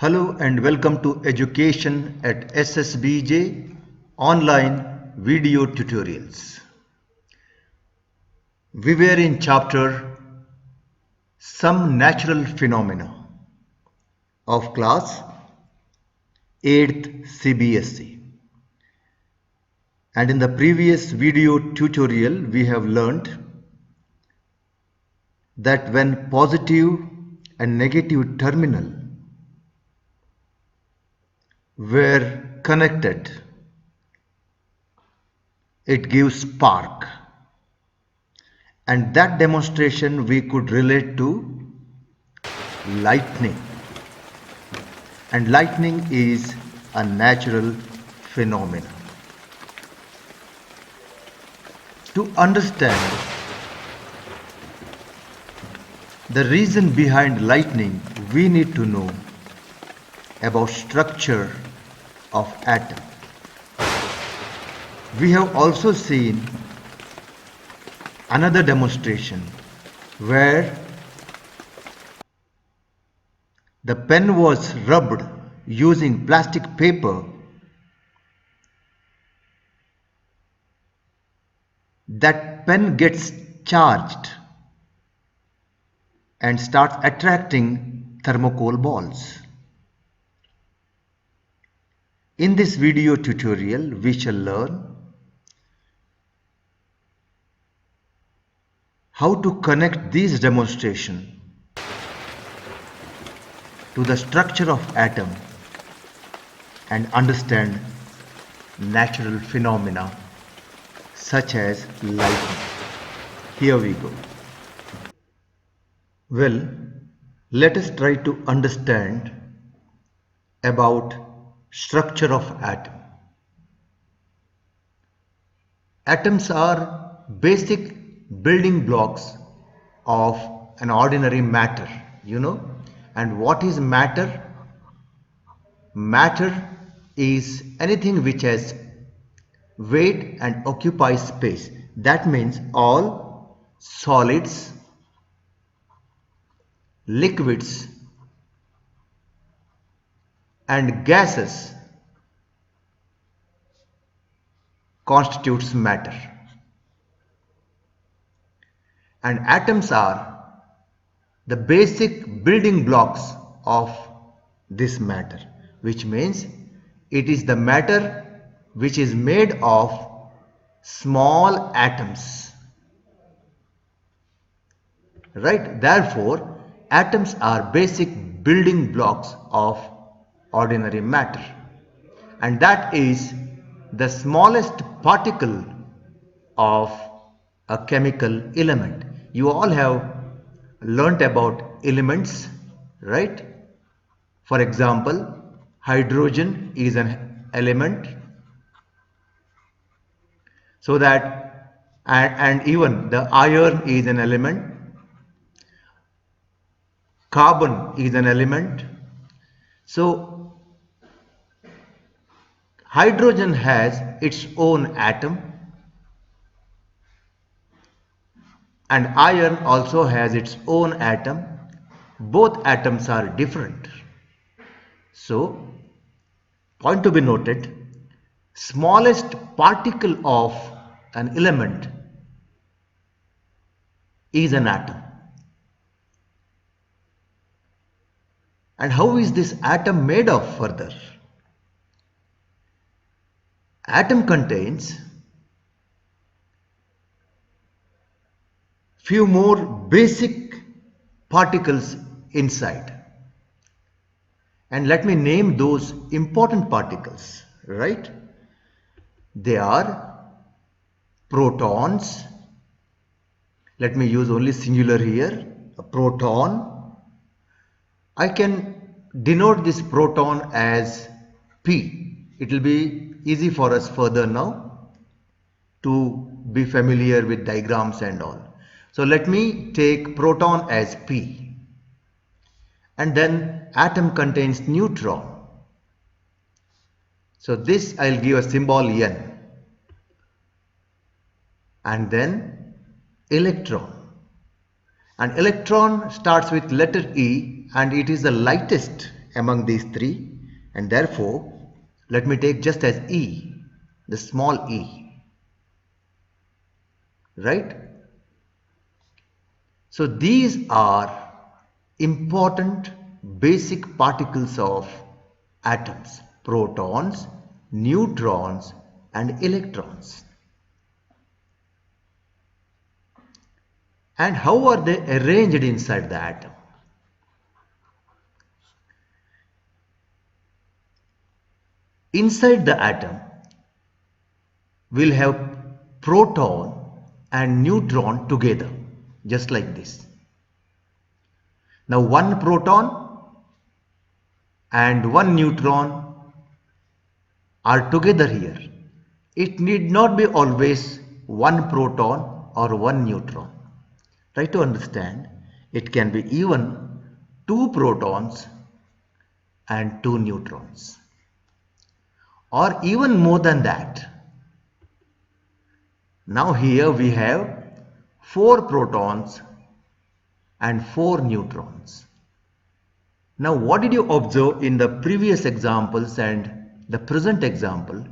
Hello and welcome to Education at SSBJ online video tutorials. We were in chapter Some Natural Phenomena of class 8th CBSE. And in the previous video tutorial we have learnt that when positive and negative terminal were connected, it gives spark, and that demonstration we could relate to lightning, and lightning is a natural phenomenon. To understand the reason behind lightning, we need to know about structure of atom. We have also seen another demonstration where the pen was rubbed using plastic paper. That pen gets charged and starts attracting thermocol balls. In this video tutorial, we shall learn how to connect these demonstrations to the structure of atom and understand natural phenomena such as lightning. Here we go. Well, let us try to understand about structure of atom. Atoms are basic building blocks of an ordinary matter, And what is matter? Matter is anything which has weight and occupies space. That means all solids, liquids and gases constitutes matter. And atoms are the basic building blocks of this matter, which means it is the matter which is made of small atoms. Right? Therefore, atoms are basic building blocks of ordinary matter, and that is the smallest particle of a chemical element. You all have learnt about elements, right? For example, hydrogen is an element, so that and even the iron is an element, carbon is an element. So hydrogen has its own atom and iron also has its own atom. Both atoms are different. So, point to be noted, smallest particle of an element is an atom. And how is this atom made of further? Atom contains few more basic particles inside, and let me name those important particles, right? They are protons. Let me use only singular here, a proton. I can denote this proton as P. It will be easy for us further now to be familiar with diagrams and all. So let me take proton as P, and then atom contains neutron. So this I'll give a symbol N, and then electron. An electron starts with letter E and it is the lightest among these three, and therefore let me take just as E, the small e, right? So these are important basic particles of atoms: protons, neutrons and electrons. And how are they arranged inside the atom? Inside the atom, we'll have proton and neutron together, just like this. Now one proton and one neutron are together here. It need not be always one proton or one neutron. Try to understand, it can be even two protons and two neutrons, or even more than that. Now here we have 4 protons and 4 neutrons. Now what did you observe in the previous examples and the present example?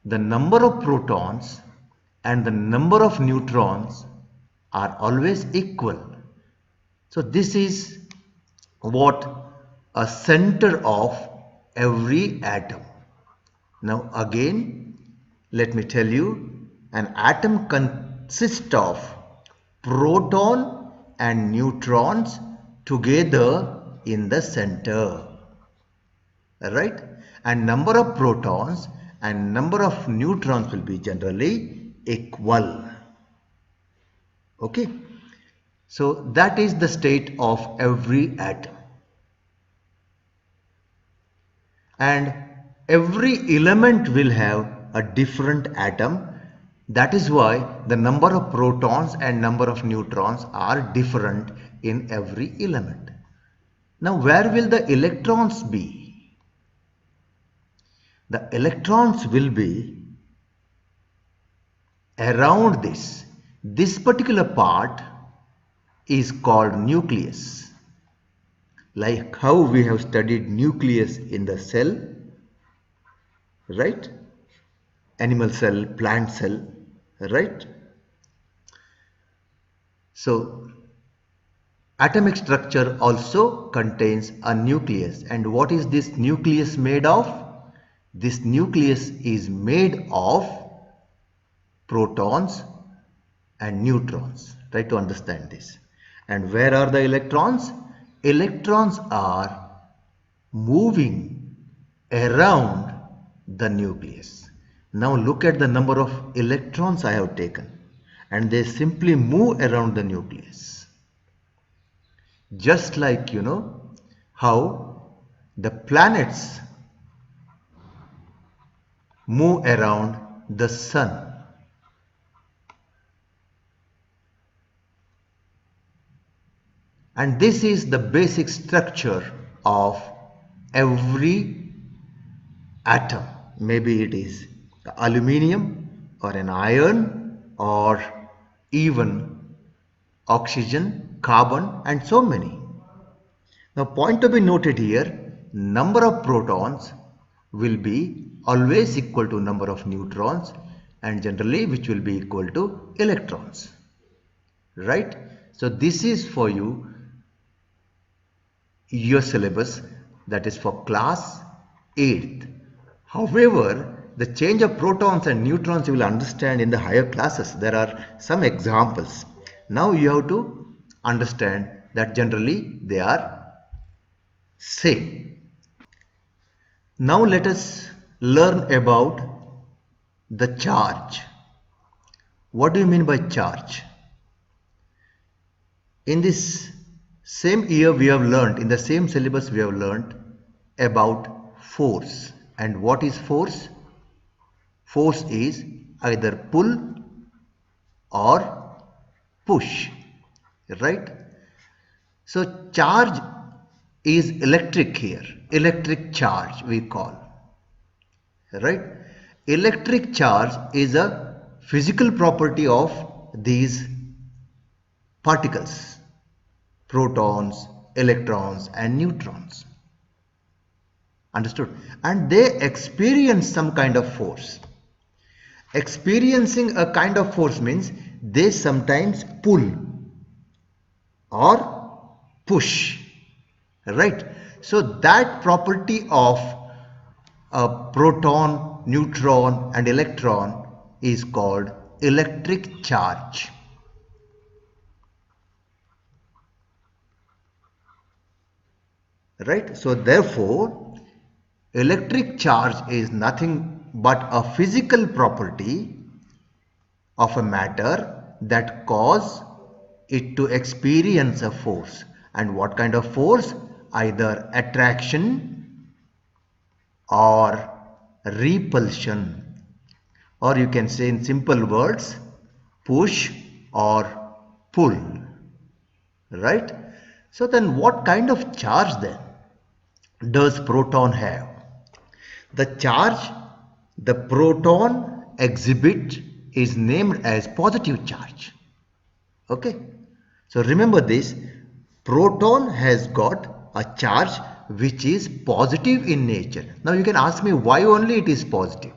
The number of protons and the number of neutrons are always equal. So this is what a center of every atom. Now again, let me tell you, an atom consists of proton and neutrons together in the center, right? And number of protons and number of neutrons will be generally equal. Okay, so that is the state of every atom, and every element will have a different atom. That is why the number of protons and number of neutrons are different in every element. Now where will the electrons be? The electrons will be around this. This particular part is called nucleus. Like how we have studied nucleus in the cell, right? Animal cell, plant cell, right? So atomic structure also contains a nucleus. And what is this nucleus made of? This nucleus is made of protons and neutrons. Try to understand this. And where are the electrons? Electrons are moving around the nucleus. Now look at the number of electrons I have taken, and they simply move around the nucleus. Just like how the planets move around the sun. And this is the basic structure of every atom. Maybe it is aluminium or an iron or even oxygen, carbon and so many. Now point to be noted here, number of protons will be always equal to number of neutrons, and generally which will be equal to electrons, right? So this is for your syllabus, that is for class 8th. However, the change of protons and neutrons you will understand in the higher classes. There are some examples. Now you have to understand that generally they are same. Now let us learn about the charge. What do you mean by charge? In this same year we have learned, in the same syllabus we have learned about force. And what is force? Force is either pull or push, right? So charge is electric here, electric charge we call, right? Electric charge is a physical property of these particles, protons, electrons and neutrons. Understood? And they experience some kind of force. Experiencing a kind of force means they sometimes pull or push, right? So that property of a proton, neutron and electron is called electric charge. Right? So therefore, electric charge is nothing but a physical property of a matter that cause it to experience a force. And what kind of force? Either attraction or repulsion, or you can say in simple words, push or pull, right? So then what kind of charge then does proton have? The charge the proton exhibit is named as positive charge. Okay, so remember this, proton has got a charge which is positive in nature. Now you can ask me why only it is positive,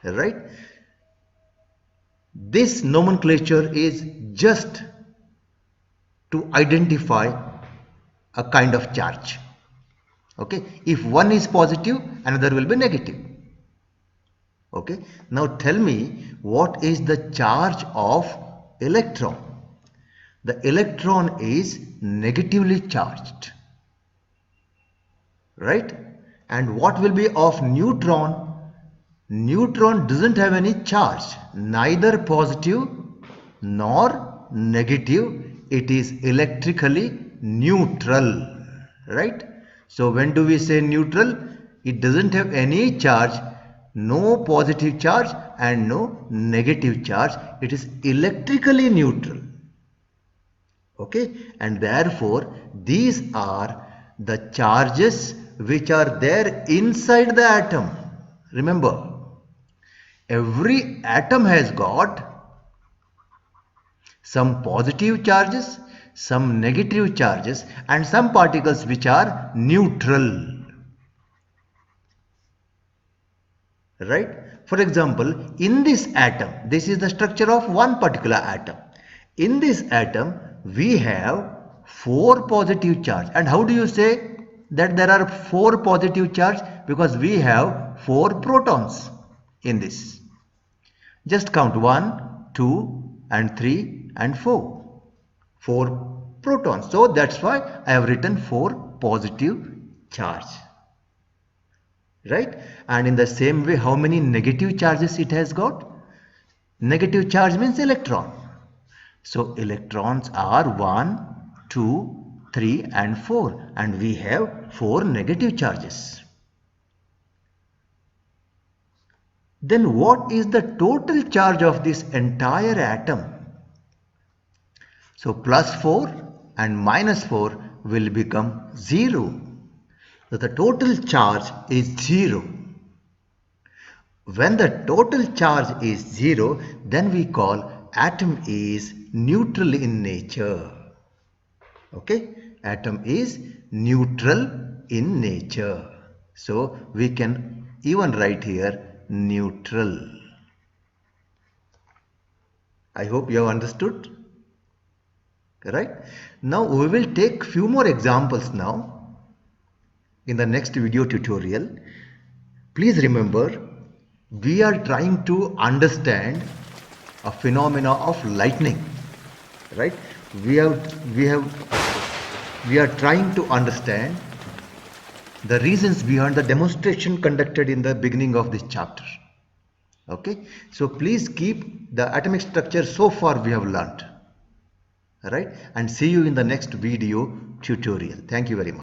right? This nomenclature is just to identify a kind of charge. Okay, if one is positive, another will be negative. Okay, now tell me, what is the charge of electron? The electron is negatively charged, right? And what will be of neutron? Neutron doesn't have any charge, neither positive nor negative. It is electrically neutral, right? So when do we say neutral? It doesn't have any charge, no positive charge and no negative charge. It is electrically neutral. Okay, and therefore these are the charges which are there inside the atom. Remember, every atom has got some positive charges, some negative charges and some particles which are neutral, right? For example, in this atom, this is the structure of one particular atom. In this atom we have 4 positive charge. And how do you say that there are 4 positive charge? Because we have 4 protons in this. Just count 1, 2 and 3 and 4. 4 protons. So that's why I have written 4 positive charge. Right? And in the same way, how many negative charges it has got? Negative charge means electron. So electrons are 1, 2, 3 and 4. And we have 4 negative charges. Then what is the total charge of this entire atom? So plus 4 and minus 4 will become 0. So the total charge is 0. When the total charge is 0, then we call atom is neutral in nature. Okay, atom is neutral in nature. So we can even write here neutral. I hope you have understood. Right? Now we will take few more examples now in the next video tutorial. Please remember, we are trying to understand a phenomena of lightning, right? We are trying to understand the reasons behind the demonstration conducted in the beginning of this chapter. Okay, so please keep the atomic structure so far we have learnt, right? And see you in the next video tutorial. Thank you very much.